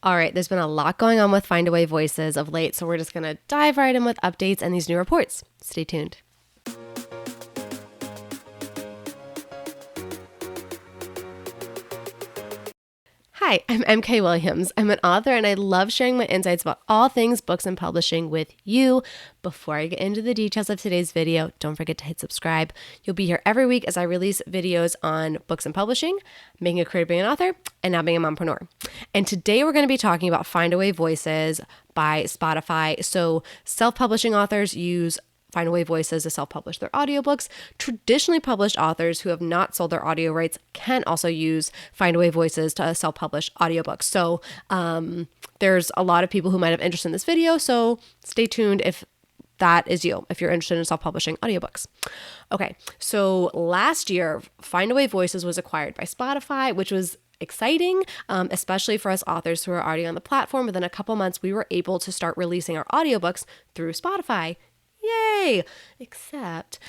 All right, there's been a lot going on with Findaway Voices of late, so we're just going to dive right in with updates and these new reports. Stay tuned. Hi, I'm MK Williams. I'm an author and I love sharing my insights about all things books and publishing with you. Before I get into the details of today's video, don't forget to hit subscribe. You'll be here every week as I release videos on books and publishing, making a career being an author, and now being a mompreneur. And today we're going to be talking about Findaway Voices by Spotify. So self-publishing authors use Findaway Voices to self-publish their audiobooks. Traditionally published authors who have not sold their audio rights can also use Findaway Voices to self-publish audiobooks. So there's a lot of people who might have interest in this video, so stay tuned if that is you, if you're interested in self-publishing audiobooks. Okay, so last year, Findaway Voices was acquired by Spotify, which was exciting, especially for us authors who are already on the platform. Within a couple months, we were able to start releasing our audiobooks through Spotify. Yay! Except,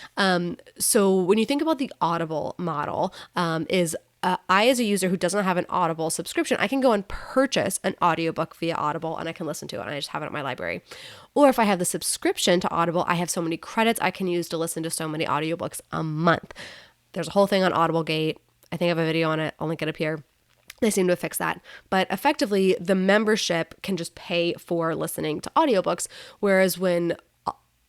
so when you think about the Audible model, I, as a user who doesn't have an Audible subscription, I can go and purchase an audiobook via Audible and I can listen to it and I just have it at my library. Or if I have the subscription to Audible, I have so many credits I can use to listen to so many audiobooks a month. There's a whole thing on AudibleGate. I think I have a video on it. I'll link it up here. They seem to have fixed that. But effectively, the membership can just pay for listening to audiobooks, whereas when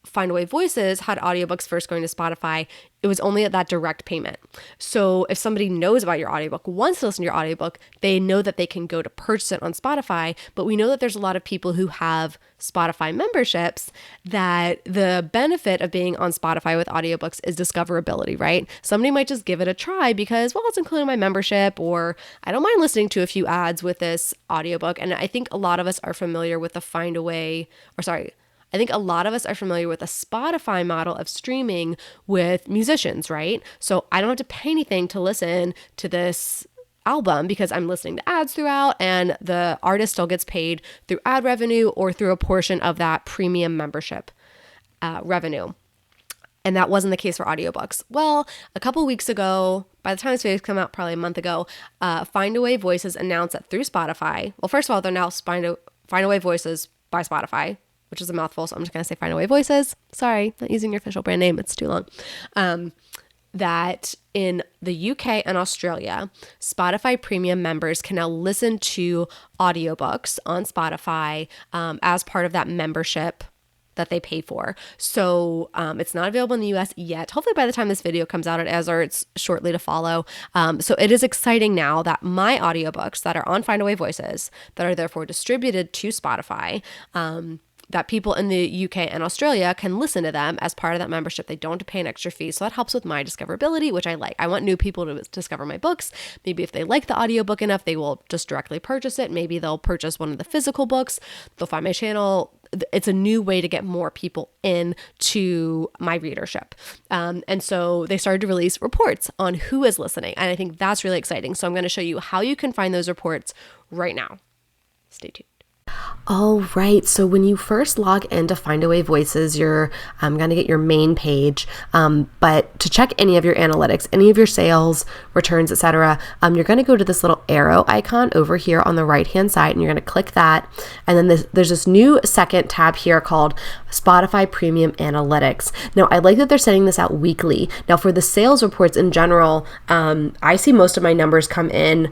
Findaway Voices had audiobooks first going to Spotify, it was only at that direct payment. So if somebody knows about your audiobook, wants to listen to your audiobook, they know that they can go to purchase it on Spotify. But we know that there's a lot of people who have Spotify memberships that the benefit of being on Spotify with audiobooks is discoverability, right? Somebody might just give it a try because, well, it's included in my membership, or I don't mind listening to a few ads with this audiobook. And I think a lot of us are familiar with the I think a lot of us are familiar with the Spotify model of streaming with musicians, right? So I don't have to pay anything to listen to this album because I'm listening to ads throughout, and the artist still gets paid through ad revenue or through a portion of that premium membership revenue. And that wasn't the case for audiobooks. Well, a couple weeks ago, by the time this video came out, probably a month ago, Findaway Voices announced that through Spotify, well, first of all, they're now Findaway Voices by Spotify, which is a mouthful, so I'm just going to say Findaway Voices. Sorry, not using your official brand name. It's too long. That in the UK and Australia, Spotify Premium members can now listen to audiobooks on Spotify as part of that membership that they pay for. So it's not available in the US yet. Hopefully by the time this video comes out, it is, or it's shortly to follow. So it is exciting now that my audiobooks that are on Findaway Voices, that are therefore distributed to Spotify, that people in the UK and Australia can listen to them as part of that membership. They don't have to pay an extra fee. So that helps with my discoverability, which I like. I want new people to discover my books. Maybe if they like the audiobook enough, they will just directly purchase it. Maybe they'll purchase one of the physical books. They'll find my channel. It's a new way to get more people in to my readership. And so they started to release reports on who is listening. And I think that's really exciting. So I'm going to show you how you can find those reports right now. Stay tuned. All right, so when you first log into Findaway Voices, you're going to get your main page, but to check any of your analytics, any of your sales, returns, etc., you're going to go to this little arrow icon over here on the right-hand side, and you're going to click that, and then there's this new second tab here called Spotify Premium Analytics. Now, I like that they're sending this out weekly. Now, for the sales reports in general, I see most of my numbers come in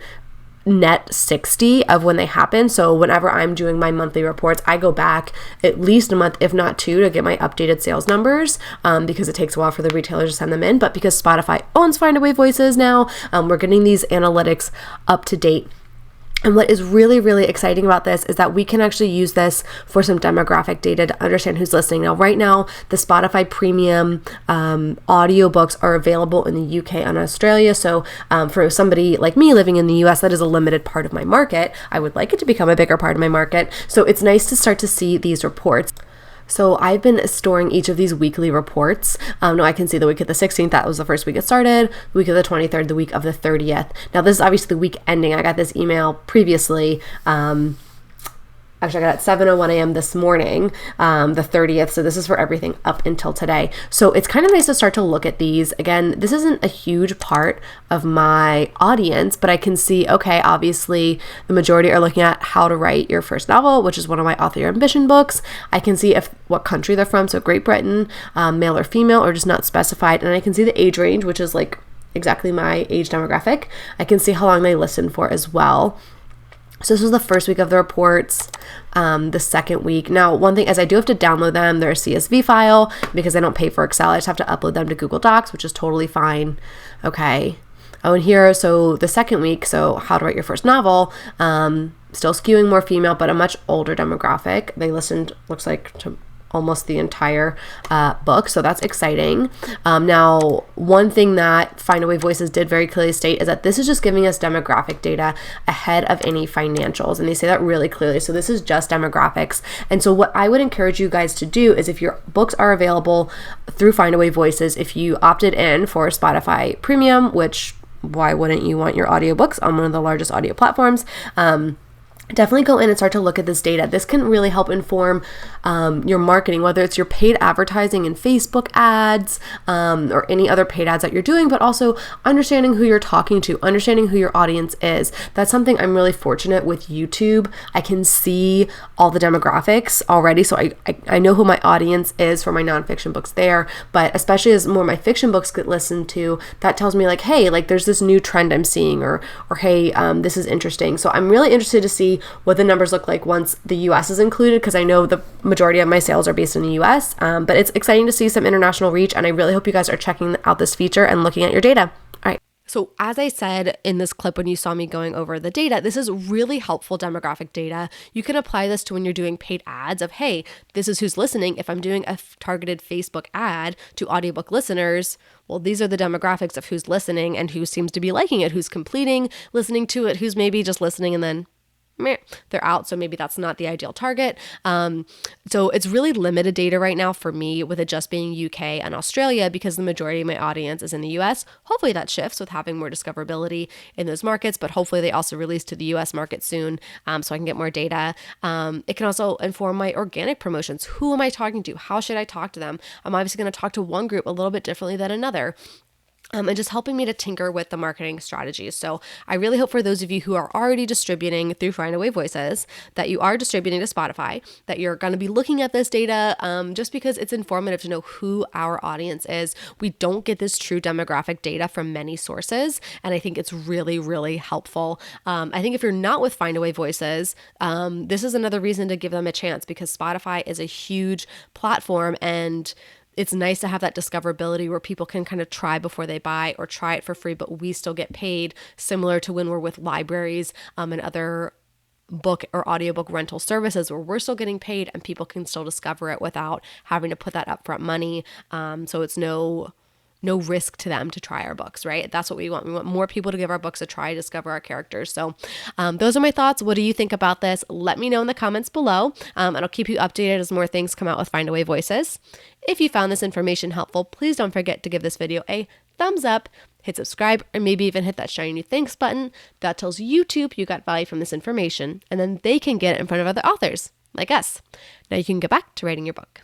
net 60 of when they happen. So whenever I'm doing my monthly reports, I go back at least a month, if not two, to get my updated sales numbers, because it takes a while for the retailers to send them in. But because Spotify owns Findaway Voices now, we're getting these analytics up to date. And what is really, really exciting about this is that we can actually use this for some demographic data to understand who's listening. Now, right now, the Spotify Premium audiobooks are available in the UK and Australia. So for somebody like me living in the US, that is a limited part of my market. I would like it to become a bigger part of my market. So it's nice to start to see these reports. So I've been storing each of these weekly reports. Now I can see the week of the 16th, that was the first week it started, the week of the 23rd, the week of the 30th. Now this is obviously the week ending. I got this email previously Actually, I got it at 7:01 a.m. this morning, the 30th. So this is for everything up until today. So it's kind of nice to start to look at these. Again, this isn't a huge part of my audience, but I can see, okay, obviously the majority are looking at how to write your first novel, which is one of my author ambition books. I can see what country they're from. So Great Britain, male or female, or just not specified. And I can see the age range, which is like exactly my age demographic. I can see how long they listened for as well. So this was the first week of the reports, the second week. Now, one thing is I do have to download them. They're a CSV file because I don't pay for Excel. I just have to upload them to Google Docs, which is totally fine. Okay. Oh, and here, so the second week, so how to write your first novel, still skewing more female, but a much older demographic. They listened, looks like, to almost the entire book, so that's exciting. Now, one thing that Findaway Voices did very clearly state is that this is just giving us demographic data ahead of any financials, and they say that really clearly. So this is just demographics. And so what I would encourage you guys to do is, if your books are available through Findaway Voices, if you opted in for Spotify Premium, which why wouldn't you want your audiobooks on one of the largest audio platforms? Definitely go in and start to look at this data. This can really help inform your marketing, whether it's your paid advertising in Facebook ads or any other paid ads that you're doing, but also understanding who you're talking to, understanding who your audience is. That's something I'm really fortunate with YouTube. I can see all the demographics already, so I know who my audience is for my nonfiction books there, but especially as more of my fiction books get listened to, that tells me like, hey, like there's this new trend I'm seeing, or hey, this is interesting. So I'm really interested to see what the numbers look like once the US is included, because I know the majority of my sales are based in the US, but it's exciting to see some international reach, and I really hope you guys are checking out this feature and looking at your data. All right. So as I said in this clip when you saw me going over the data, this is really helpful demographic data. You can apply this to when you're doing paid ads of, hey, this is who's listening. If I'm doing a targeted Facebook ad to audiobook listeners, well, these are the demographics of who's listening and who seems to be liking it, who's completing listening to it, who's maybe just listening and then they're out, so maybe that's not the ideal target. So it's really limited data right now for me, with it just being UK and Australia, because the majority of my audience is in the US. Hopefully that shifts with having more discoverability in those markets, but hopefully they also release to the US market soon, so I can get more data. It can also inform my organic promotions. Who am I talking to? How should I talk to them? I'm obviously going to talk to one group a little bit differently than another. And just helping me to tinker with the marketing strategies. So I really hope for those of you who are already distributing through Findaway Voices, that you are distributing to Spotify, that you're going to be looking at this data just because it's informative to know who our audience is. We don't get this true demographic data from many sources, and I think it's really, really helpful. I think if you're not with Findaway Voices, this is another reason to give them a chance, because Spotify is a huge platform, and it's nice to have that discoverability where people can kind of try before they buy, or try it for free, but we still get paid, similar to when we're with libraries and other book or audiobook rental services, where we're still getting paid and people can still discover it without having to put that upfront money. So it's no risk to them to try our books, right? That's what we want. We want more people to give our books a try, discover our characters. So those are my thoughts. What do you think about this? Let me know in the comments below, and I'll keep you updated as more things come out with Findaway Voices. If you found this information helpful, please don't forget to give this video a thumbs up, hit subscribe, or maybe even hit that shiny thanks button. That tells YouTube you got value from this information, and then they can get it in front of other authors like us. Now you can get back to writing your book.